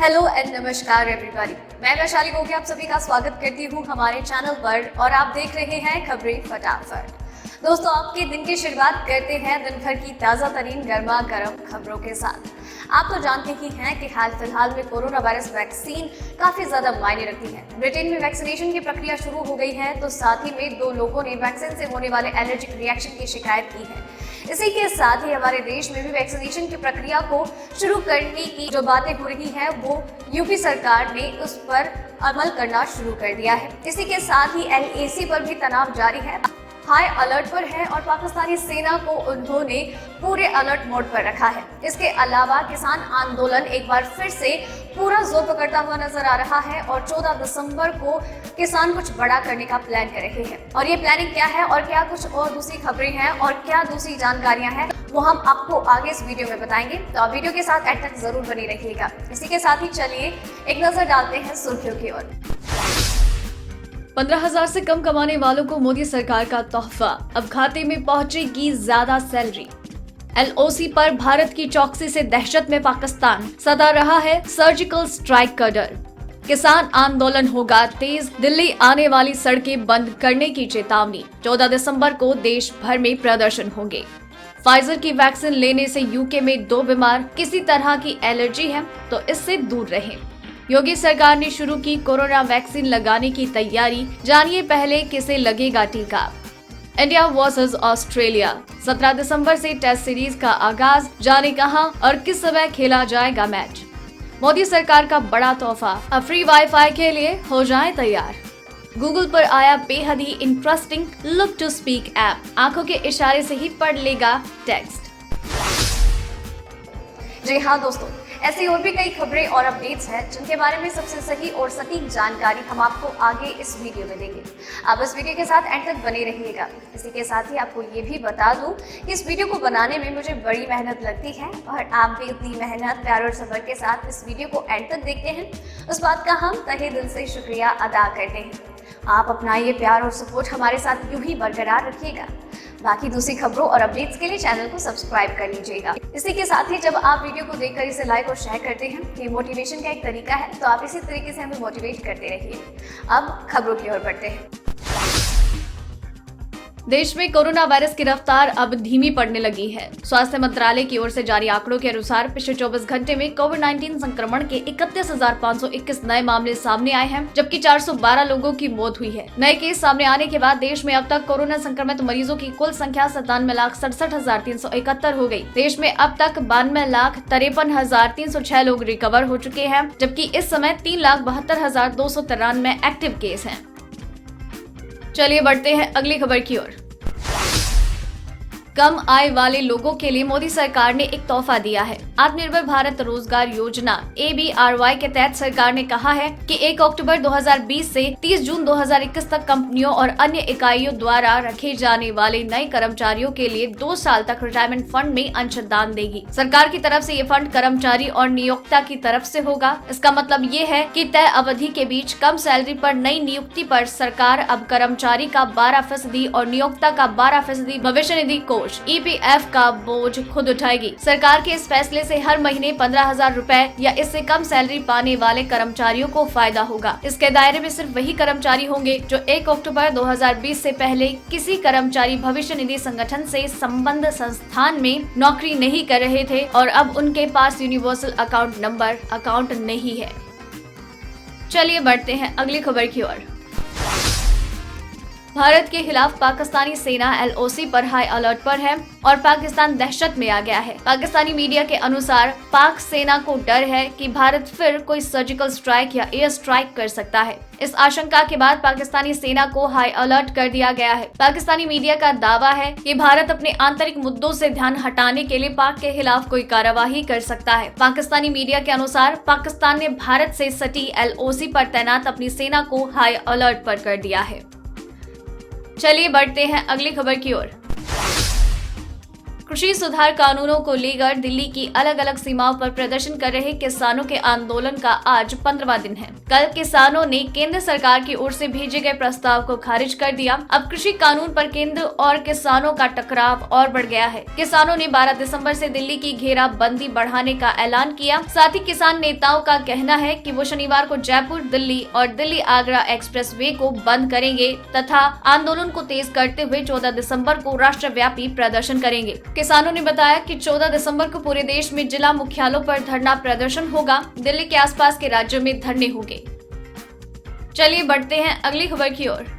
Hello and नमस्कार everybody. मैं वैशाली गोगी आप सभी का स्वागत करती हूँ हमारे चैनल पर और आप देख रहे हैं खबरें फटाफट। दोस्तों, आपके दिन की शुरुआत करते हैं दिन भर की ताज़ा तरीन गर्मा गर्म खबरों के साथ। आप तो जानते ही हैं कि हाल फिलहाल में कोरोना वायरस वैक्सीन काफी ज्यादा मायने रखती है। ब्रिटेन में वैक्सीनेशन की प्रक्रिया शुरू हो गई है, तो साथ ही में 2 लोगों ने वैक्सीन से होने वाले एलर्जिक रिएक्शन की शिकायत की है। इसी के साथ ही हमारे देश में भी वैक्सीनेशन की प्रक्रिया को शुरू करने की जो बातें हो रही है वो यूपी सरकार ने उस पर अमल करना शुरू कर दिया है। इसी के साथ ही LAC पर भी तनाव जारी है, हाई अलर्ट पर है और पाकिस्तानी सेना को उन्होंने पूरे अलर्ट मोड पर रखा है। इसके अलावा किसान आंदोलन एक बार फिर से पूरा जोर पकड़ता हुआ नजर आ रहा है और 14 दिसंबर को किसान कुछ बड़ा करने का प्लान कर रहे हैं। और ये प्लानिंग क्या है और क्या कुछ और दूसरी खबरें हैं और क्या दूसरी जानकारियां हैं वो हम आपको आगे इस वीडियो में बताएंगे, तो आप वीडियो के साथ एंड तक जरूर बने रहिएगा। इसी के साथ ही चलिए एक नजर डालते हैं सुर्खियों की ओर। 15,000 से कम कमाने वालों को मोदी सरकार का तोहफा, अब खाते में पहुंचेगी ज्यादा सैलरी। LOC पर भारत की चौकसी से दहशत में पाकिस्तान, सदा रहा है सर्जिकल स्ट्राइक का डर। किसान आंदोलन होगा तेज, दिल्ली आने वाली सड़कें बंद करने की चेतावनी। 14 दिसंबर को देश भर में प्रदर्शन होंगे। फाइजर की वैक्सीन लेने से यूके में 2 बीमार, किसी तरह की एलर्जी है तो इससे दूर रहें। योगी सरकार ने शुरू की कोरोना वैक्सीन लगाने की तैयारी, जानिए पहले किसे लगेगा टीका। इंडिया वर्सेस ऑस्ट्रेलिया, 17 दिसंबर से टेस्ट सीरीज का आगाज, जाने कहां और किस समय खेला जाएगा मैच। मोदी सरकार का बड़ा तोहफा, अब फ्री वाईफाई के लिए हो जाएं तैयार। गूगल पर आया बेहद ही interesting look to speak app, आंखों के इशारे से ही पढ़ लेगा टेक्स्ट। जी हाँ दोस्तों, ऐसी और भी कई खबरें और अपडेट्स हैं जिनके बारे में सबसे सही और सटीक जानकारी हम आपको आगे इस वीडियो में देंगे। आप इस वीडियो के साथ एंड तक बने रहिएगा। इसी के साथ ही आपको ये भी बता दूं कि इस वीडियो को बनाने में मुझे बड़ी मेहनत लगती है और आप भी उतनी मेहनत, प्यार और सब्र के साथ इस वीडियो को एंड तक देखते हैं, उस बात का हम तहे दिल से शुक्रिया अदा करते हैं। आप अपना ये प्यार और सपोर्ट हमारे साथ यूं ही बरकरार रखिएगा। बाकी दूसरी खबरों और अपडेट्स के लिए चैनल को सब्सक्राइब कर लीजिएगा। इसी के साथ ही जब आप वीडियो को देखकर इसे लाइक और शेयर करते हैं, ये मोटिवेशन का एक तरीका है, तो आप इसी तरीके से हमें मोटिवेट करते रहिए। अब खबरों की ओर बढ़ते हैं। देश में कोरोना वायरस की रफ्तार अब धीमी पड़ने लगी है। स्वास्थ्य मंत्रालय की ओर से जारी आंकड़ों के अनुसार पिछले 24 घंटे में कोविड-19 संक्रमण के 31,521 नए मामले सामने आए हैं, जबकि 412 लोगों की मौत हुई है। नए केस सामने आने के बाद देश में अब तक कोरोना संक्रमित मरीजों की कुल संख्या 97,67,371 हो गई। देश में अब तक 92,53,306 लोग रिकवर हो चुके हैं, जबकि इस समय 3,72,293 एक्टिव केस हैं। चलिए बढ़ते हैं अगली खबर की ओर। कम आय वाले लोगों के लिए मोदी सरकार ने एक तोहफा दिया है। आत्मनिर्भर भारत रोजगार योजना ABRY के तहत सरकार ने कहा है कि 1 अक्टूबर 2020 से 30 जून 2021 तक कंपनियों और अन्य इकाइयों द्वारा रखे जाने वाले नए कर्मचारियों के लिए 2 साल तक रिटायरमेंट फंड में अंशदान देगी। सरकार की तरफ से ये फंड कर्मचारी और नियोक्ता की तरफ से होगा। इसका मतलब ये है कि तय अवधि के बीच कम सैलरी पर नई नियुक्ति पर सरकार अब कर्मचारी का 12% और नियोक्ता का 12% भविष्य निधि कोष EPF का बोझ खुद उठाएगी। सरकार के इस फैसले से हर महीने 15,000 रुपए या इससे कम सैलरी पाने वाले कर्मचारियों को फायदा होगा। इसके दायरे में सिर्फ वही कर्मचारी होंगे जो 1 अक्टूबर 2020 से पहले किसी कर्मचारी भविष्य निधि संगठन से संबद्ध संस्थान में नौकरी नहीं कर रहे थे और अब उनके पास यूनिवर्सल अकाउंट नहीं है। चलिए बढ़ते हैं अगली खबर की ओर। भारत के खिलाफ पाकिस्तानी सेना LOC पर हाई अलर्ट पर है और पाकिस्तान दहशत में आ गया है। पाकिस्तानी मीडिया के अनुसार पाक सेना को डर है कि भारत फिर कोई सर्जिकल स्ट्राइक या एयर स्ट्राइक कर सकता है। इस आशंका के बाद पाकिस्तानी सेना को हाई अलर्ट कर दिया गया है। पाकिस्तानी मीडिया का दावा है कि भारत अपने आंतरिक मुद्दों से ध्यान हटाने के लिए पाक के खिलाफ कोई कार्यवाही कर सकता है। पाकिस्तानी मीडिया के अनुसार पाकिस्तान ने भारत से सटी LOC पर तैनात अपनी सेना को हाई अलर्ट पर कर दिया है। चलिए बढ़ते हैं अगली खबर की ओर। कृषि सुधार कानूनों को लेकर दिल्ली की अलग अलग सीमाओं पर प्रदर्शन कर रहे किसानों के आंदोलन का आज 15वां दिन है। कल किसानों ने केंद्र सरकार की ओर से भेजे गए प्रस्ताव को खारिज कर दिया। अब कृषि कानून पर केंद्र और किसानों का टकराव और बढ़ गया है। किसानों ने 12 दिसंबर से दिल्ली की घेराबंदी बढ़ाने का ऐलान किया। साथ ही किसान नेताओं का कहना है कि वो शनिवार को जयपुर दिल्ली और दिल्ली आगरा एक्सप्रेसवे को बंद करेंगे तथा आंदोलन को तेज करते हुए 14 दिसंबर को राष्ट्रव्यापी प्रदर्शन करेंगे। किसानों ने बताया कि 14 दिसंबर को पूरे देश में जिला मुख्यालयों पर धरना प्रदर्शन होगा। दिल्ली के आसपास के राज्यों में धरने होंगे। चलिए बढ़ते हैं अगली खबर की ओर।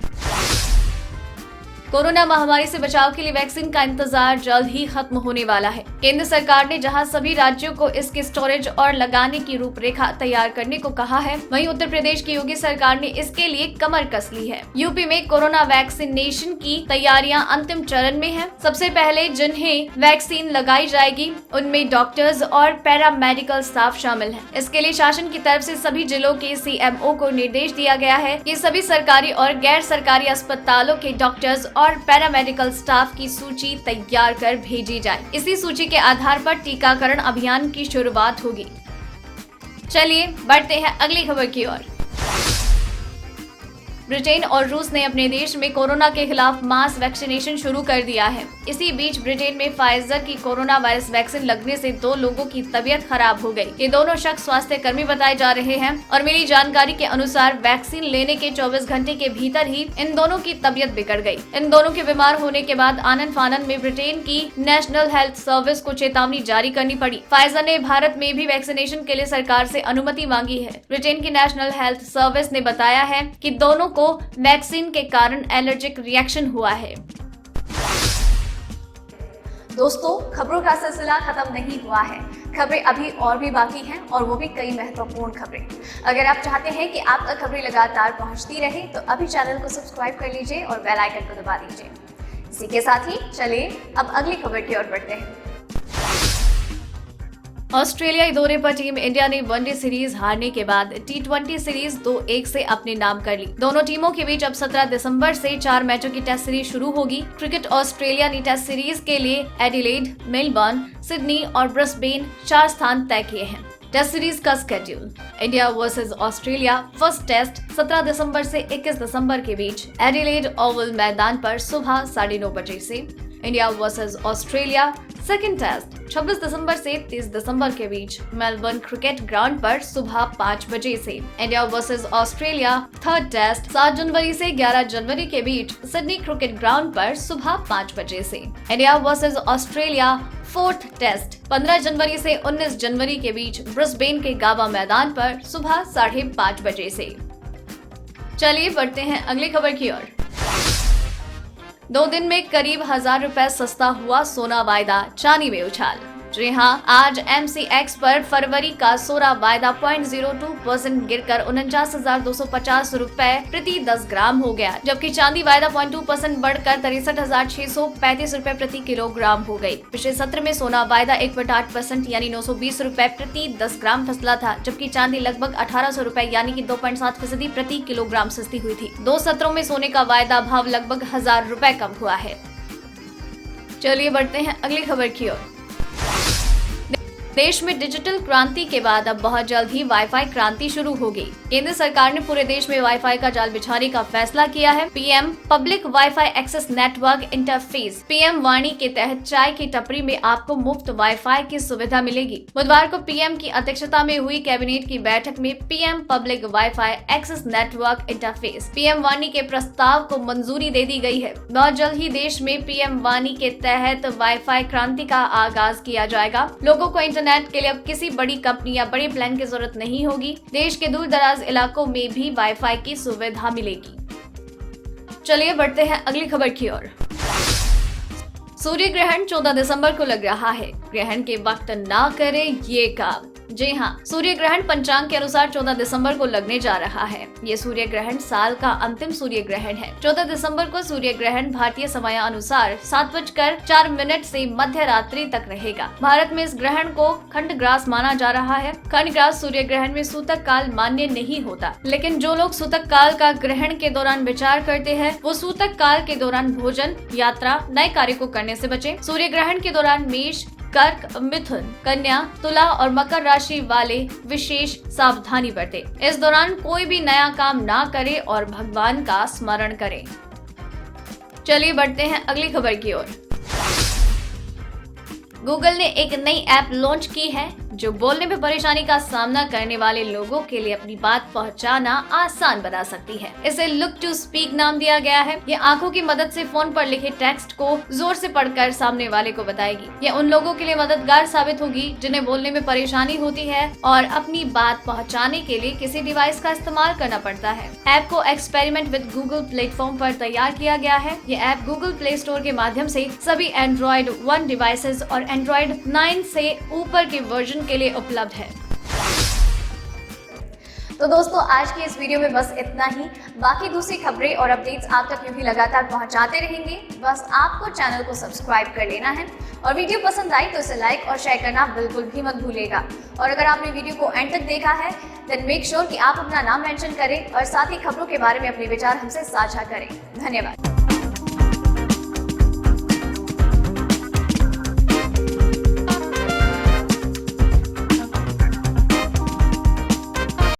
कोरोना महामारी से बचाव के लिए वैक्सीन का इंतजार जल्द ही खत्म होने वाला है। केंद्र सरकार ने जहां सभी राज्यों को इसके स्टोरेज और लगाने की रूपरेखा तैयार करने को कहा है, वहीं उत्तर प्रदेश की योगी सरकार ने इसके लिए कमर कस ली है। यूपी में कोरोना वैक्सीनेशन की तैयारियां अंतिम चरण में है। सबसे पहले जिन्हें वैक्सीन लगाई जाएगी उनमें डॉक्टर्स और पैरामेडिकल स्टाफ शामिल है। इसके लिए शासन की तरफ से सभी जिलों के CMO को निर्देश दिया गया है कि सभी सरकारी और गैर सरकारी अस्पतालों के डॉक्टर्स और पैरामेडिकल स्टाफ की सूची तैयार कर भेजी जाए। इसी सूची के आधार पर टीकाकरण अभियान की शुरुआत होगी। चलिए बढ़ते हैं अगली खबर की ओर। ब्रिटेन और रूस ने अपने देश में कोरोना के खिलाफ मास वैक्सीनेशन शुरू कर दिया है। इसी बीच ब्रिटेन में फाइजर की कोरोना वायरस वैक्सीन लगने से 2 लोगों की तबीयत खराब हो गई। ये दोनों शख्स स्वास्थ्य कर्मी बताए जा रहे हैं और मिली जानकारी के अनुसार वैक्सीन लेने के 24 घंटे के भीतर ही इन दोनों की तबीयत बिगड़ गई। इन दोनों के बीमार होने के बाद आनन फानन में ब्रिटेन की नेशनल हेल्थ सर्विस को चेतावनी जारी करनी पड़ी। फाइजर ने भारत में भी वैक्सीनेशन के लिए सरकार से अनुमति मांगी है। ब्रिटेन की नेशनल हेल्थ सर्विस ने बताया है कि दोनों को वैक्सीन के कारण एलर्जिक रिएक्शन हुआ है। दोस्तों, खबरों का सिलसिला खत्म नहीं हुआ है। खबरें अभी और भी बाकी हैं और वो भी कई महत्वपूर्ण खबरें। अगर आप चाहते हैं कि आप तक खबरें लगातार पहुंचती रहे तो अभी चैनल को सब्सक्राइब कर लीजिए और बेल आइकन को दबा दीजिए। इसी के साथ ही चलिए अब अगली खबर की ओर बढ़ते हैं। ऑस्ट्रेलियाई दौरे पर टीम इंडिया ने वनडे सीरीज हारने के बाद T20 सीरीज 2-1 से अपने नाम कर ली। दोनों टीमों के बीच अब 17 दिसंबर से 4 मैचों की टेस्ट सीरीज शुरू होगी। क्रिकेट ऑस्ट्रेलिया ने टेस्ट सीरीज के लिए एडिलेड, मेलबर्न, सिडनी और ब्रिस्बेन 4 स्थान तय किए हैं। टेस्ट सीरीज का schedule. India versus Australia first test 17 दिसंबर से 21 दिसंबर के बीच एडिलेड ओवल मैदान पर सुबह 9:30 बजे से। India versus Australia second test 26 दिसंबर से 30 दिसंबर के बीच मेलबर्न क्रिकेट ग्राउंड पर सुबह 5 बजे से। India versus Australia third test 7 जनवरी से 11 जनवरी के बीच सिडनी क्रिकेट ग्राउंड पर सुबह 5 बजे से। India versus Australia fourth test 15 जनवरी से 19 जनवरी के बीच ब्रिस्बेन के गावा मैदान पर सुबह 5:30 बजे से। चलिए बढ़ते हैं अगली खबर की ओर। 2 दिन में करीब 1000 रुपए सस्ता हुआ सोना वायदा, चांदी में उछाल। जी हाँ, आज MCX पर फरवरी का सोना वायदा 0.02% गिरकर 49,250 रुपए प्रति 10 ग्राम हो गया, जबकि चांदी वायदा 0.2% बढ़कर 63,635 रुपए प्रति किलोग्राम हो गई। पिछले सत्र में सोना वायदा 1.8% यानी 920 रुपए प्रति 10 ग्राम फसला था, जबकि चांदी लगभग 1800 रुपए यानी कि 2.7% प्रति किलोग्राम सस्ती हुई थी। 2 सत्रों में सोने का वायदा भाव लगभग 1000 रुपए कम हुआ है। चलिए बढ़ते हैं अगली खबर की ओर। देश में डिजिटल क्रांति के बाद अब बहुत जल्द ही वाईफाई क्रांति शुरू होगी। केंद्र सरकार ने पूरे देश में वाईफाई का जाल बिछाने का फैसला किया है। PM public wifi access network interface PM वाणी के तहत चाय की टपरी में आपको मुफ्त वाईफाई की सुविधा मिलेगी। बुधवार को PM की अध्यक्षता में हुई कैबिनेट की बैठक में PM public wifi access network interface PM वाणी के प्रस्ताव को मंजूरी दे दी गई है। बहुत जल्द ही देश में PM वाणी के तहत वाईफाई क्रांति का आगाज किया जाएगा। लोगों को इंटरनेट के लिए अब किसी बड़ी कंपनी या बड़े प्लान की जरूरत नहीं होगी। देश के दूर दराज इलाकों में भी वाईफाई की सुविधा मिलेगी। चलिए बढ़ते हैं अगली खबर की ओर। सूर्य ग्रहण 14 दिसंबर को लग रहा है। ग्रहण के वक्त ना करें ये काम। जी हाँ, सूर्य ग्रहण पंचांग के अनुसार 14 दिसंबर को लगने जा रहा है। ये सूर्य ग्रहण साल का अंतिम सूर्य ग्रहण है। 14 दिसंबर को सूर्य ग्रहण भारतीय समय अनुसार 7:04 से मध्य रात्रि तक रहेगा। भारत में इस ग्रहण को खंडग्रास माना जा रहा है। खंडग्रास सूर्य ग्रहण में सूतक काल मान्य नहीं होता, लेकिन जो लोग सूतक काल का ग्रहण के दौरान विचार करते हैं वो सूतक काल के दौरान भोजन, यात्रा, नए कार्य को करने से बचें। सूर्य ग्रहण के दौरान मेष, कर्क, मिथुन, कन्या, तुला और मकर राशि वाले विशेष सावधानी बरतें। इस दौरान कोई भी नया काम ना करें और भगवान का स्मरण करें। चलिए बढ़ते हैं अगली खबर की ओर। गूगल ने एक नई ऐप लॉन्च की है जो बोलने में परेशानी का सामना करने वाले लोगों के लिए अपनी बात पहुंचाना आसान बना सकती है। इसे लुक टू स्पीक नाम दिया गया है। ये आंखों की मदद से फोन पर लिखे टेक्स्ट को जोर से पढ़कर सामने वाले को बताएगी। ये उन लोगों के लिए मददगार साबित होगी जिन्हें बोलने में परेशानी होती है और अपनी बात पहुँचाने के लिए किसी डिवाइस का इस्तेमाल करना पड़ता है। ऐप को एक्सपेरिमेंट विद गूगल प्लेटफॉर्म पर तैयार किया गया है। ये ऐप गूगल प्ले स्टोर के माध्यम से सभी Android 1 डिवाइसेस और Android 9 से ऊपर के वर्जन के लिए उपलब्ध है। तो दोस्तों, आज की इस वीडियो में बस इतना ही। बाकी दूसरी खबरें और अपडेट्स आप तक यूं ही लगातार पहुंचाते रहेंगे। बस आपको चैनल को सब्सक्राइब कर लेना है और वीडियो पसंद आई तो इसे लाइक और शेयर करना बिल्कुल भी मत भूलिएगा। और अगर आपने वीडियो को एंड तक देखा है देन मेक श्योर कि आप अपना नाम मेंशन करें और साथ ही खबरों के बारे में अपने विचार हमसे साझा करें। धन्यवाद।